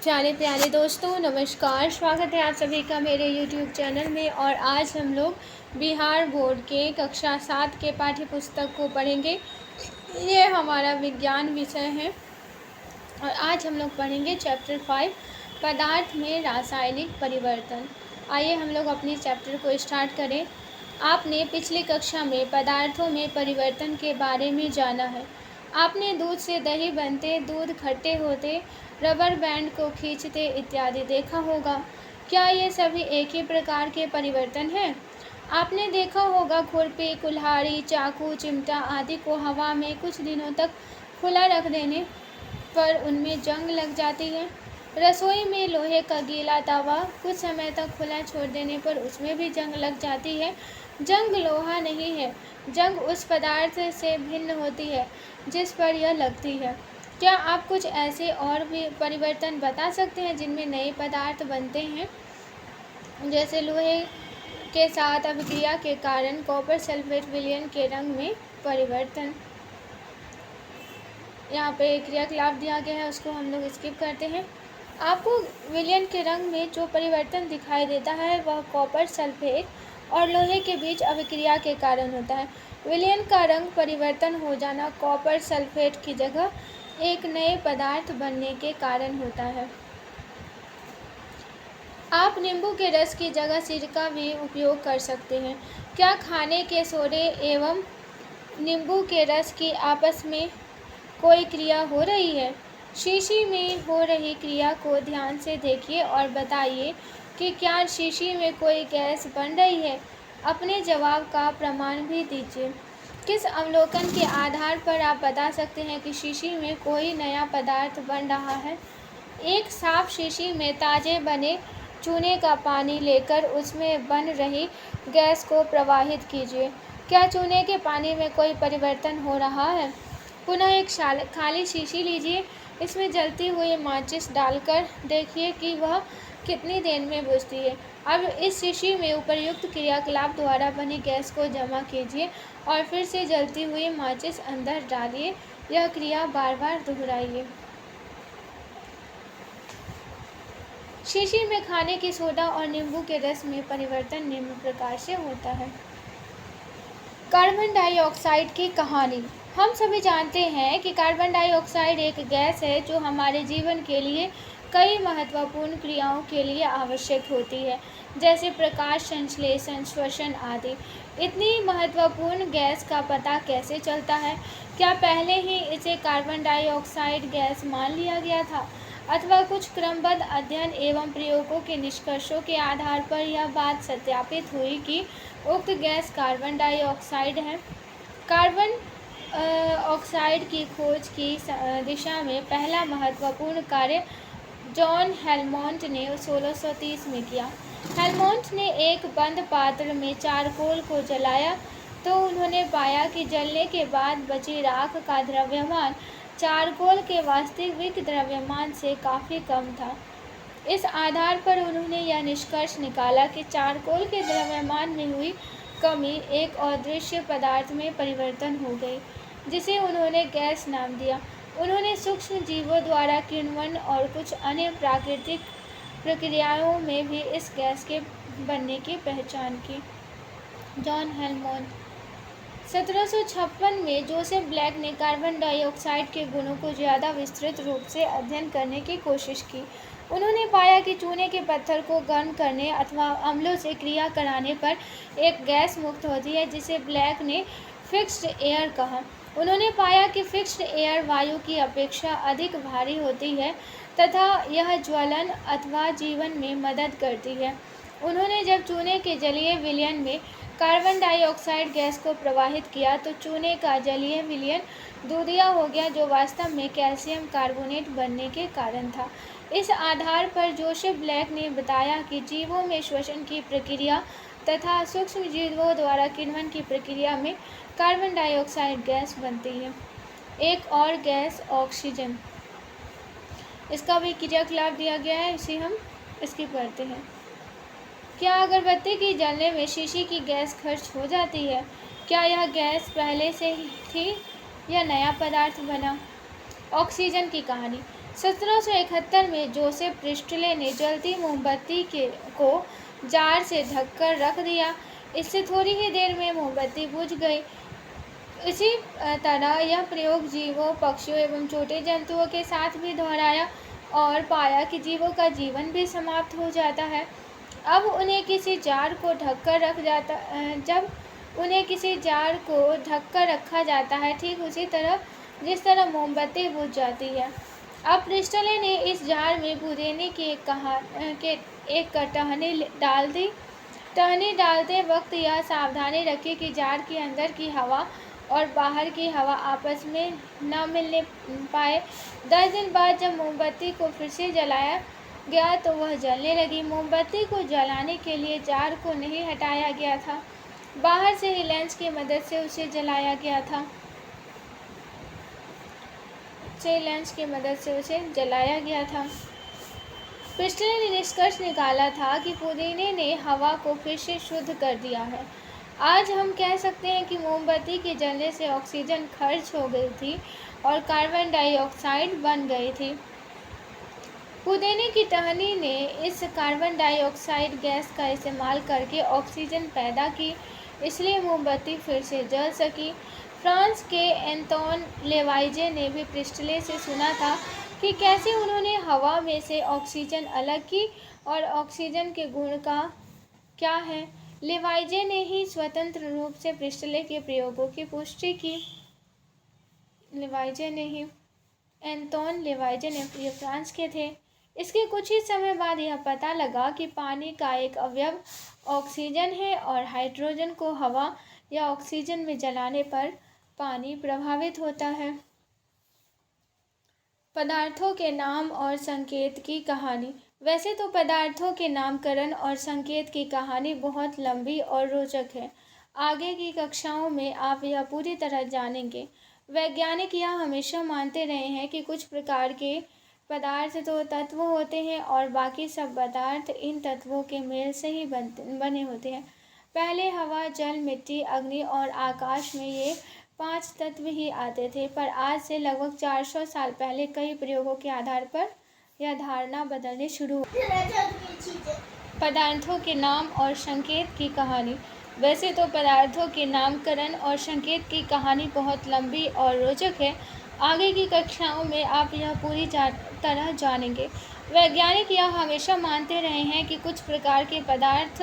प्यारे प्यारे दोस्तों, नमस्कार। स्वागत है आप सभी का मेरे YouTube चैनल में। और आज हम लोग बिहार बोर्ड के कक्षा 7 के पाठ्य पुस्तक को पढ़ेंगे। ये हमारा विज्ञान विषय है और आज हम लोग पढ़ेंगे चैप्टर 5 पदार्थ में रासायनिक परिवर्तन। आइए हम लोग अपनी चैप्टर को स्टार्ट करें। आपने पिछली कक्षा में पदार्थों में परिवर्तन के बारे में जाना है। आपने दूध से दही बनते, दूध खट्टे होते, रबर बैंड को खींचते इत्यादि देखा होगा। क्या ये सभी एक ही प्रकार के परिवर्तन हैं? आपने देखा होगा खुरपी, कुल्हाड़ी, चाकू, चिमटा आदि को हवा में कुछ दिनों तक खुला रख देने पर उनमें जंग लग जाती है। रसोई में लोहे का गीला तवा कुछ समय तक खुला छोड़ देने पर उसमें भी जंग लग जाती है। जंग लोहा नहीं है, जंग उस पदार्थ से भिन्न होती है जिस पर यह लगती है। क्या आप कुछ ऐसे और भी परिवर्तन बता सकते हैं जिनमें नए पदार्थ बनते हैं? जैसे लोहे के साथ अभिक्रिया के कारण कॉपर सल्फेट विलयन के रंग में परिवर्तन। यहाँ पे क्रियाकलाप दिया गया है, उसको हम लोग स्किप करते हैं। आपको विलयन के रंग में जो परिवर्तन दिखाई देता है वह कॉपर सल्फेट और लोहे के बीच अभिक्रिया के कारण होता है। विलयन का रंग परिवर्तन हो जाना कॉपर सल्फेट की जगह एक नए पदार्थ बनने के कारण होता है। आप नींबू के रस की जगह सिरका भी उपयोग कर सकते हैं। क्या खाने के सोडे एवं नींबू के रस की आपस में कोई क्रिया हो रही है? शीशी में हो रही क्रिया को ध्यान से देखिए और बताइए कि क्या शीशी में कोई गैस बन रही है? अपने जवाब का प्रमाण भी दीजिए। किस अवलोकन के आधार पर आप बता सकते हैं कि शीशी में कोई नया पदार्थ बन रहा है? एक साफ शीशी में ताजे बने चूने का पानी लेकर उसमें बन रही गैस को प्रवाहित कीजिए। क्या चूने के पानी में कोई परिवर्तन हो रहा है? पुनः एक खाली शीशी लीजिए, इसमें जलती हुई माचिस डालकर देखिए कि वह कितनी देर में बुझती है। अब इस शीशी में उपर्युक्त क्रियाकलाप द्वारा बनी गैस को जमा कीजिए और फिर से जलती हुई माचिस अंदर डालिए। यह क्रिया बार बार दोहराइए। शीशी में खाने की सोडा और नींबू के रस में परिवर्तन निम्न प्रकार से होता है। कार्बन डाइऑक्साइड की कहानी। हम सभी जानते हैं कि कार्बन डाइऑक्साइड एक गैस है जो हमारे जीवन के लिए कई महत्वपूर्ण क्रियाओं के लिए आवश्यक होती है, जैसे प्रकाश संश्लेषण, श्वसन आदि। इतनी महत्वपूर्ण गैस का पता कैसे चलता है? क्या पहले ही इसे कार्बन डाइऑक्साइड गैस मान लिया गया था, अथवा कुछ क्रमबद्ध अध्ययन एवं प्रयोगों के निष्कर्षों के आधार पर यह बात सत्यापित हुई कि उक्त गैस कार्बन डाइऑक्साइड है? कार्बन ऑक्साइड की खोज की दिशा में पहला महत्वपूर्ण कार्य जॉन हेलमोंट ने 1630 में किया। हेलमोंट ने एक बंद पात्र में चारकोल को जलाया तो उन्होंने पाया कि जलने के बाद बची राख का द्रव्यमान चारकोल के वास्तविक द्रव्यमान से काफ़ी कम था। इस आधार पर उन्होंने यह निष्कर्ष निकाला कि चारकोल के द्रव्यमान में हुई कमी एक अदृश्य पदार्थ में परिवर्तन हो गई, जिसे उन्होंने गैस नाम दिया। उन्होंने सूक्ष्म जीवों द्वारा किण्वन और कुछ अन्य प्राकृतिक प्रक्रियाओं में भी इस गैस के बनने की पहचान की। John Helmont. 1756 में जोसेफ ब्लैक ने कार्बन डाइऑक्साइड के गुणों को ज़्यादा विस्तृत रूप से अध्ययन करने की कोशिश की। उन्होंने पाया कि चूने के पत्थर को गर्म करने अथवा अम्लों से क्रिया कराने पर एक गैस मुक्त होती है, जिसे ब्लैक ने फिक्स्ड एयर कहा। उन्होंने पाया कि फिक्स्ड एयर वायु की अपेक्षा अधिक भारी होती है तथा यह ज्वलन अथवा जीवन में मदद करती है। उन्होंने जब चूने के जलीय विलयन में कार्बन डाइऑक्साइड गैस को प्रवाहित किया तो चूने का जलीय विलयन दूधिया हो गया, जो वास्तव में कैल्शियम कार्बोनेट बनने के कारण था। इस आधार पर जोसेफ ब्लैक ने बताया कि जीवों में श्वसन की प्रक्रिया तथा सूक्ष्म जीवों द्वारा किण्वन की प्रक्रिया में कार्बन डाइऑक्साइड गैस बनती है। एक और गैस ऑक्सीजन, इसका भी क्रियाकलाप दिया गया है, इसे हम इसकी पढ़ते हैं। क्या अगरबत्ती की जलने में शीशी की गैस खर्च हो जाती है? क्या यह गैस पहले से ही थी या नया पदार्थ बना? ऑक्सीजन की कहानी। 1771 में जोसेफ प्रिस्टले ने जलती मोमबत्ती को जार से ढककर रख दिया। इससे थोड़ी ही देर में मोमबत्ती बुझ गई। इसी तरह यह प्रयोग जीवों, पक्षियों एवं छोटे जंतुओं के साथ भी दोहराया और पाया कि जीवों का जीवन भी समाप्त हो जाता है। अब उन्हें किसी जार को ढककर जब उन्हें किसी जार को ढककर रखा जाता है, ठीक उसी तरह जिस तरह मोमबत्ती बुझ जाती है। अब प्रिस्टले ने इस जार में पुदीने की एक टहनी डाल दी। टहनी डालते वक्त यह सावधानी रखें कि जार के अंदर की हवा और बाहर की हवा आपस में न मिलने पाए। 10 दिन बाद जब मोमबत्ती को फिर से जलाया गया तो वह जलने लगी। मोमबत्ती को जलाने के लिए जार को नहीं हटाया गया था, बाहर से ही लेंस की मदद से उसे जलाया गया था। प्रिस्टले ने निष्कर्ष निकाला था कि पुदीने ने हवा को फिर से शुद्ध कर दिया है। आज हम कह सकते हैं कि मोमबत्ती के जलने से ऑक्सीजन खर्च हो गई थी और कार्बन डाइऑक्साइड बन गई थी। पुदीने की टहनी ने इस कार्बन डाइऑक्साइड गैस का इस्तेमाल करके ऑक्सीजन पैदा की, इसलिए मोमबत्ती फिर से जल सकी। फ्रांस के एंटोन लेवाइजे ने भी प्रिस्टले से सुना था कि कैसे उन्होंने हवा में से ऑक्सीजन अलग की और ऑक्सीजन के गुण का क्या है। लेवाइजे ने ही स्वतंत्र रूप से प्रिस्टले के प्रयोगों की पुष्टि की। एंटोन लेवाइजे ने ये फ्रांस के थे। इसके कुछ ही समय बाद यह पता लगा कि पानी का एक अवयव ऑक्सीजन है और हाइड्रोजन को हवा या ऑक्सीजन में जलाने पर पानी प्रभावित होता है। पदार्थों के नाम और संकेत की कहानी। वैसे तो पदार्थों के नामकरण और संकेत की कहानी बहुत लंबी और रोचक है। आगे की कक्षाओं में आप यह पूरी तरह जानेंगे। वैज्ञानिक यह हमेशा मानते रहे हैं कि कुछ प्रकार के पदार्थ तो तत्व होते हैं और बाकी सब पदार्थ इन तत्वों के मेल से ही बने होते हैं। पहले हवा, जल, मिट्टी, अग्नि और आकाश में ये 5 तत्व ही आते थे, पर आज से लगभग 400 साल पहले कई प्रयोगों के आधार पर यह धारणा बदलनी शुरू हुई। पदार्थों के नाम और संकेत की कहानी। वैसे तो पदार्थों के नामकरण और संकेत की कहानी बहुत लंबी और रोचक है। आगे की कक्षाओं में आप यह पूरी तरह जानेंगे। वैज्ञानिक यह हमेशा मानते रहे हैं कि कुछ प्रकार के पदार्थ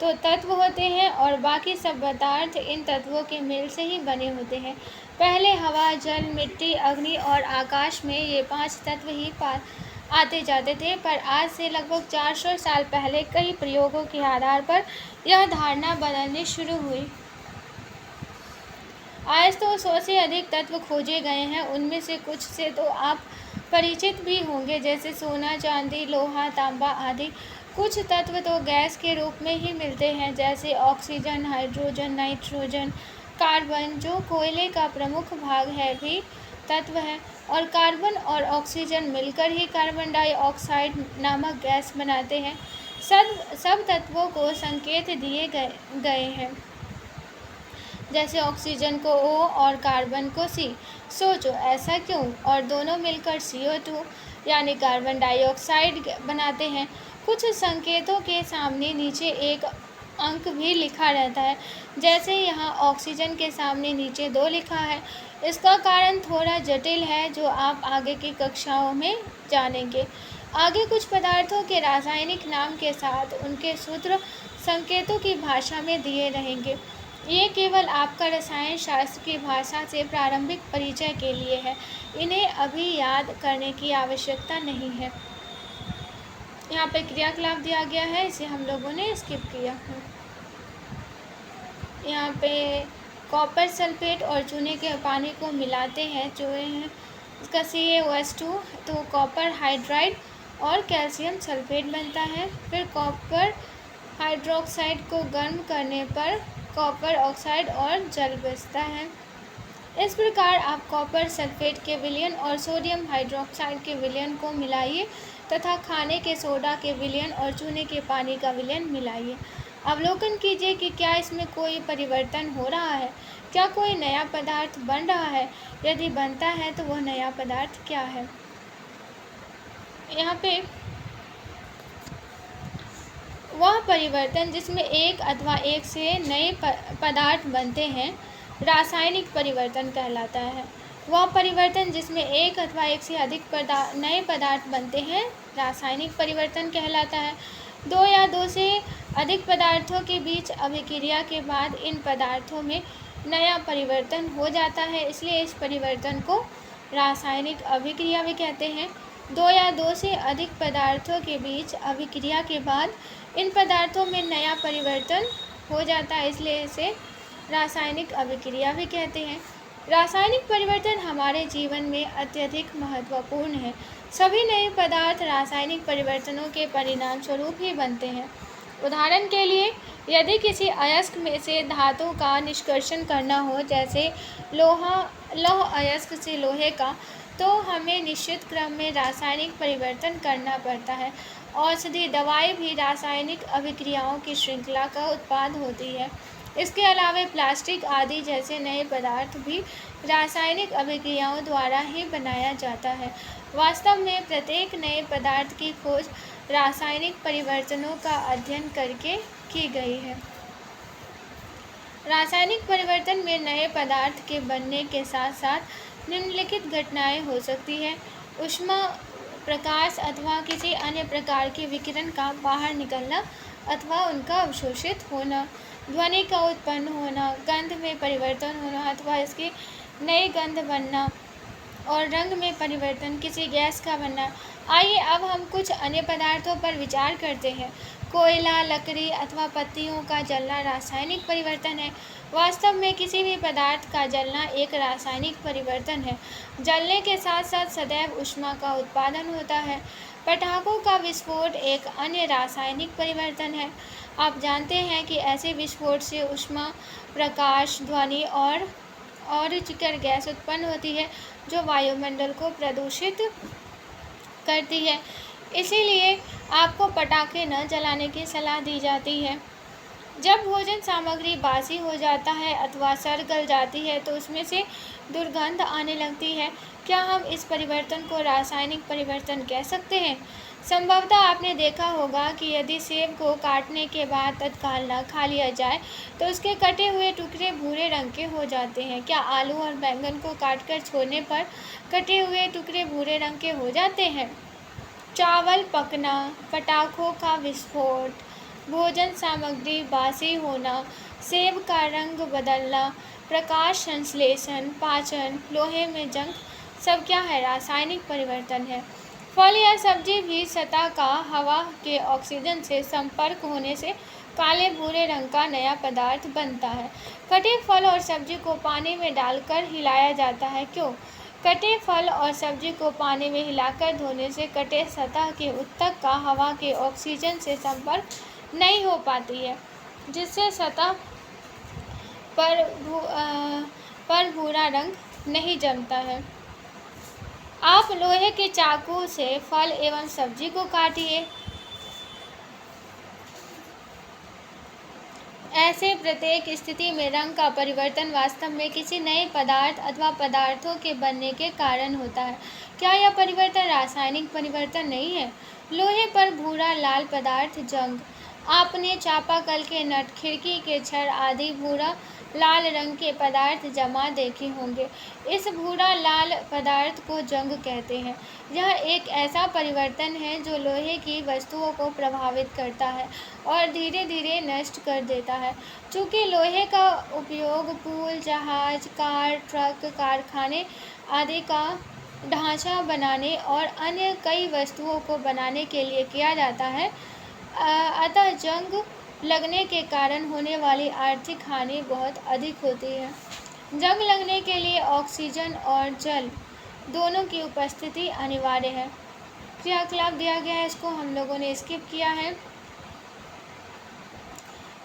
तो तत्व होते हैं और बाकी सब पदार्थ इन तत्वों के मेल से ही बने होते हैं। पहले हवा, जल, मिट्टी, अग्नि और आकाश में ये 5 तत्व ही आते जाते थे, पर आज से लगभग 400 साल पहले कई प्रयोगों के आधार पर यह धारणा बदलनी शुरू हुई। आज तो 100 से अधिक तत्व खोजे गए हैं। उनमें से कुछ से तो आप परिचित भी होंगे, जैसे सोना, चांदी, लोहा, तांबा आदि। कुछ तत्व तो गैस के रूप में ही मिलते हैं, जैसे ऑक्सीजन, हाइड्रोजन, नाइट्रोजन, कार्बन जो कोयले का प्रमुख भाग है भी तत्व है, और कार्बन और ऑक्सीजन मिलकर ही कार्बन डाइऑक्साइड नामक गैस बनाते हैं। सब तत्वों को संकेत दिए गए हैं, जैसे ऑक्सीजन को O और कार्बन को C। सोचो ऐसा क्यों? और दोनों मिलकर CO2 यानी कार्बन डाइऑक्साइड बनाते हैं। कुछ संकेतों के सामने नीचे एक अंक भी लिखा रहता है, जैसे यहाँ ऑक्सीजन के सामने नीचे 2 लिखा है। इसका कारण थोड़ा जटिल है, जो आप आगे की कक्षाओं में जानेंगे। आगे कुछ पदार्थों के रासायनिक नाम के साथ उनके सूत्र संकेतों की भाषा में दिए रहेंगे। ये केवल आपका रसायन शास्त्र की भाषा से प्रारंभिक परिचय के लिए है। इन्हें अभी याद करने की आवश्यकता नहीं है। यहाँ पे क्रियाकलाप दिया गया है, इसे हम लोगों ने स्किप किया है। यहाँ पे कॉपर सल्फेट और चूने के पानी को मिलाते हैं, जो है इसका CaOH2, तो कॉपर हाइड्राइड और कैल्शियम सल्फेट बनता है। फिर कॉपर हाइड्रोक्साइड को गर्म करने पर कॉपर ऑक्साइड और जल बचता है। इस प्रकार आप कॉपर सल्फेट के विलयन और सोडियम हाइड्रोक्साइड के विलयन को मिलाइए तथा खाने के सोडा के विलयन और चूने के पानी का विलयन मिलाइए। अवलोकन कीजिए कि क्या इसमें कोई परिवर्तन हो रहा है, क्या कोई नया पदार्थ बन रहा है। यदि बनता है तो वह नया पदार्थ क्या है। यहाँ पे वह परिवर्तन जिसमें एक अथवा एक से नए पदार्थ बनते हैं रासायनिक परिवर्तन कहलाता है। वह परिवर्तन जिसमें एक अथवा एक से अधिक नए पदार्थ बनते हैं रासायनिक परिवर्तन कहलाता है। दो या दो से अधिक पदार्थों के बीच अभिक्रिया के बाद इन पदार्थों में नया परिवर्तन हो जाता है, इसलिए इस परिवर्तन को रासायनिक अभिक्रिया भी कहते हैं। दो या दो से अधिक पदार्थों के बीच अभिक्रिया के बाद इन पदार्थों में नया परिवर्तन हो जाता है, इसलिए इसे रासायनिक अभिक्रिया भी कहते हैं। रासायनिक परिवर्तन हमारे जीवन में अत्यधिक महत्वपूर्ण है। सभी नए पदार्थ रासायनिक परिवर्तनों के परिणाम स्वरूप ही बनते हैं। उदाहरण के लिए, यदि किसी अयस्क में से धातु का निष्कर्षण करना हो, जैसे लौह अयस्क से लोहे का, तो हमें निश्चित क्रम में रासायनिक परिवर्तन करना पड़ता है। औषधि दवाई भी रासायनिक अभिक्रियाओं की श्रृंखला का उत्पाद होती है। इसके अलावा प्लास्टिक आदि जैसे नए पदार्थ भी रासायनिक अभिक्रियाओं द्वारा ही बनाया जाता है। वास्तव में प्रत्येक नए पदार्थ की खोज रासायनिक परिवर्तनों का अध्ययन करके की गई है। रासायनिक परिवर्तन में नए पदार्थ के बनने के साथ साथ निम्नलिखित घटनाएं हो सकती हैं: ऊष्मा, प्रकाश अथवा किसी अन्य प्रकार के विकिरण का बाहर निकलना अथवा उनका अवशोषित होना, ध्वनि का उत्पन्न होना, गंध में परिवर्तन होना अथवा इसकी नई गंध बनना, और रंग में परिवर्तन, किसी गैस का बनना। आइए अब हम कुछ अन्य पदार्थों पर विचार करते हैं। कोयला, लकड़ी अथवा पत्तियों का जलना रासायनिक परिवर्तन है। वास्तव में किसी भी पदार्थ का जलना एक रासायनिक परिवर्तन है। जलने के साथ साथ सदैव ऊष्मा का उत्पादन होता है। पटाखों का विस्फोट एक अन्य रासायनिक परिवर्तन है। आप जानते हैं कि ऐसे विस्फोट से ऊष्मा, प्रकाश, ध्वनि और चिकर गैस उत्पन्न होती है जो वायुमंडल को प्रदूषित करती है। इसीलिए आपको पटाखे न जलाने की सलाह दी जाती है। जब भोजन सामग्री बासी हो जाता है अथवा सड़ गल जाती है तो उसमें से दुर्गंध आने लगती है। क्या हम इस परिवर्तन को रासायनिक परिवर्तन कह सकते हैं? संभवतः आपने देखा होगा कि यदि सेब को काटने के बाद तत्काल न खा लिया जाए तो उसके कटे हुए टुकड़े भूरे रंग के हो जाते हैं। क्या आलू और बैंगन को काटकर छोड़ने पर कटे हुए टुकड़े भूरे रंग के हो जाते हैं? चावल पकना, पटाखों का विस्फोट, भोजन सामग्री बासी होना, सेब का रंग बदलना, प्रकाश संश्लेषण, पाचन, लोहे में जंग, सब क्या है? रासायनिक परिवर्तन है। फल या सब्जी भी सतह का हवा के ऑक्सीजन से संपर्क होने से काले भूरे रंग का नया पदार्थ बनता है। कटे फल और सब्जी को पानी में डालकर हिलाया जाता है। क्यों? कटे फल और सब्जी को पानी में हिलाकर धोने से कटे सतह के उत्तक का हवा के ऑक्सीजन से संपर्क नहीं हो पाती है, जिससे सतह पर भूरा रंग नहीं जमता है। आप लोहे के चाकू से फल एवं सब्जी को काटिए। ऐसे प्रत्येक स्थिति में रंग का परिवर्तन वास्तव में किसी नए पदार्थ अथवा पदार्थों के बनने के कारण होता है। क्या यह परिवर्तन रासायनिक परिवर्तन नहीं है? लोहे पर भूरा लाल पदार्थ जंग। आपने चापाकल के नट, खिड़की के छड़ आदि भूरा लाल रंग के पदार्थ जमा देखे होंगे। इस भूरा लाल पदार्थ को जंग कहते हैं। यह एक ऐसा परिवर्तन है जो लोहे की वस्तुओं को प्रभावित करता है और धीरे धीरे नष्ट कर देता है। चूँकि लोहे का उपयोग पुल, जहाज, कार, ट्रक, कारखाने आदि का ढांचा बनाने और अन्य कई वस्तुओं को बनाने के लिए किया जाता है, अतः जंग लगने के कारण होने वाली आर्थिक हानि बहुत अधिक होती है। जंग लगने के लिए ऑक्सीजन और जल दोनों की उपस्थिति अनिवार्य है। क्रियाकलाप दिया गया है, इसको हम लोगों ने स्किप किया है।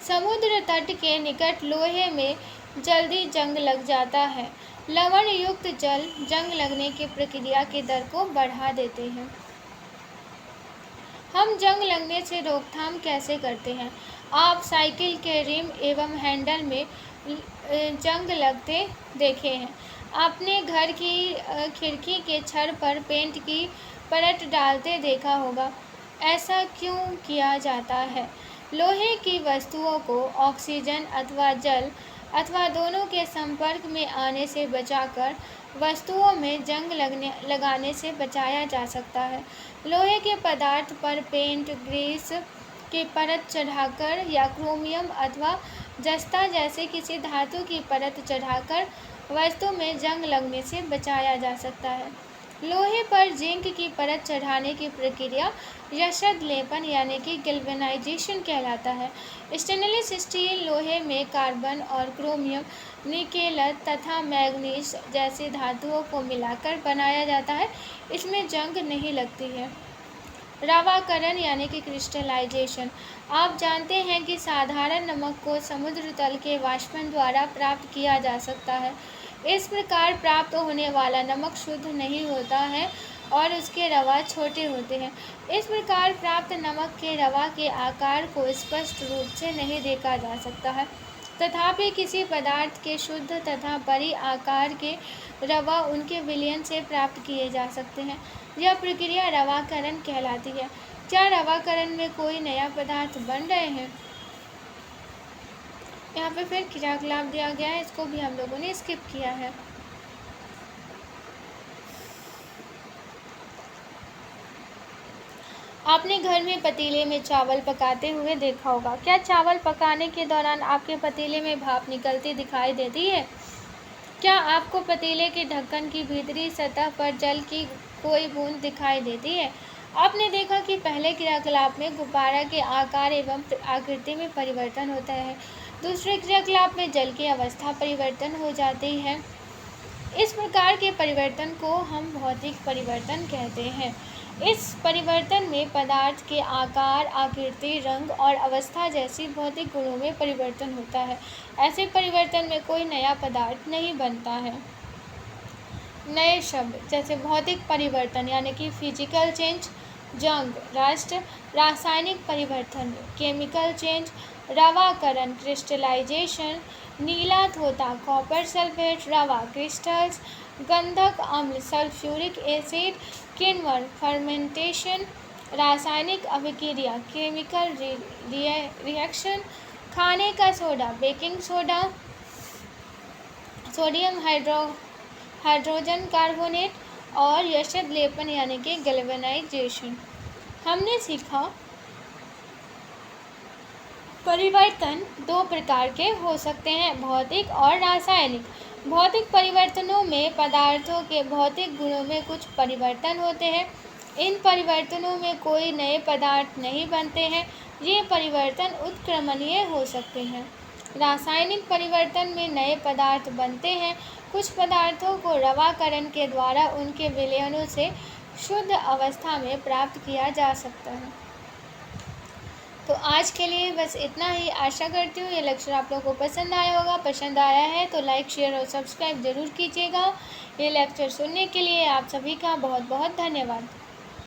समुद्र तट के निकट लोहे में जल्दी जंग लग जाता है। लवण युक्त जल जंग लगने की प्रक्रिया की दर को बढ़ा देते हैं। हम जंग लगने से रोकथाम कैसे करते हैं? आप साइकिल के रिम एवं हैंडल में जंग लगते देखे हैं। अपने घर की खिड़की के छड़ पर पेंट की परत डालते देखा होगा। ऐसा क्यों किया जाता है? लोहे की वस्तुओं को ऑक्सीजन अथवा जल अथवा दोनों के संपर्क में आने से बचाकर वस्तुओं में जंग लगाने से बचाया जा सकता है। लोहे के पदार्थ पर पेंट, ग्रीस की परत चढ़ाकर या क्रोमियम अथवा जस्ता जैसे किसी धातु की परत चढ़ाकर वस्तु में जंग लगने से बचाया जा सकता है। लोहे पर जिंक की परत चढ़ाने की प्रक्रिया यशद लेपन यानी कि गैल्वेनाइजेशन कहलाता है। स्टेनलेस स्टील लोहे में कार्बन और क्रोमियम, निकेल तथा मैग्नीज जैसी धातुओं को मिलाकर बनाया जाता है। इसमें जंग नहीं लगती है। रवाकरण यानी कि क्रिस्टलाइजेशन। आप जानते हैं कि साधारण नमक को समुद्र तल के वाष्पन द्वारा प्राप्त किया जा सकता है। इस प्रकार प्राप्त होने वाला नमक शुद्ध नहीं होता है और उसके रवा छोटे होते हैं। इस प्रकार प्राप्त नमक के रवा के आकार को स्पष्ट रूप से नहीं देखा जा सकता है। तथापि किसी पदार्थ के शुद्ध तथा बड़ी आकार के रवा उनके विलयन से प्राप्त किए जा सकते हैं। यह प्रक्रिया रवाकरण कहलाती है। क्या रवाकरण में कोई नया पदार्थ बन रहे हैं? यहाँ पे फिर क्रियाकलाप दिया गया है, इसको भी हम लोगों ने स्किप किया है। आपने घर में पतीले में चावल पकाते हुए देखा होगा। क्या चावल पकाने के दौरान आपके पतीले में भाप निकलती दिखाई देती है? क्या आपको पतीले के ढक्कन की भीतरी सतह पर जल की कोई बूंद दिखाई देती है? आपने देखा कि पहले क्रियाकलाप में गुब्बारा के आकार एवं आकृति में परिवर्तन होता है। दूसरे क्रियाकलाप में जल की अवस्था परिवर्तन हो जाती है। इस प्रकार के परिवर्तन को हम भौतिक परिवर्तन कहते हैं। इस परिवर्तन में पदार्थ के आकार, आकृति, रंग और अवस्था जैसी भौतिक गुणों में परिवर्तन होता है। ऐसे परिवर्तन में कोई नया पदार्थ नहीं बनता है। नए शब्द जैसे भौतिक परिवर्तन यानी कि फिजिकल चेंज, जंग, रस्ट, रासायनिक परिवर्तन, केमिकल चेंज, रवाकरण, क्रिस्टलाइजेशन, नीला धोता, कॉपर सल्फेट, रवा क्रिस्टल्स, गंधक अम्ल, सल्फ्यूरिक एसिड, किण्वन, फर्मेंटेशन, रासायनिक अभिक्रिया, केमिकल रिएक्शन, खाने का soda, baking soda, sodium hydrogen carbonate और यशद लेपन यानी कि गैल्वेनाइजेशन। हमने सीखा परिवर्तन दो प्रकार के हो सकते हैं, भौतिक और रासायनिक। भौतिक परिवर्तनों में पदार्थों के भौतिक गुणों में कुछ परिवर्तन होते हैं। इन परिवर्तनों में कोई नए पदार्थ नहीं बनते हैं। ये परिवर्तन उत्क्रमणीय हो सकते हैं। रासायनिक परिवर्तन में नए पदार्थ बनते हैं। कुछ पदार्थों को रवाकरण के द्वारा उनके विलयनों से शुद्ध अवस्था में प्राप्त किया जा सकता है। तो आज के लिए बस इतना ही। आशा करती हूँ ये लेक्चर आप लोगों को पसंद आया होगा। पसंद आया है तो लाइक, शेयर और सब्सक्राइब ज़रूर कीजिएगा। ये लेक्चर सुनने के लिए आप सभी का बहुत बहुत धन्यवाद।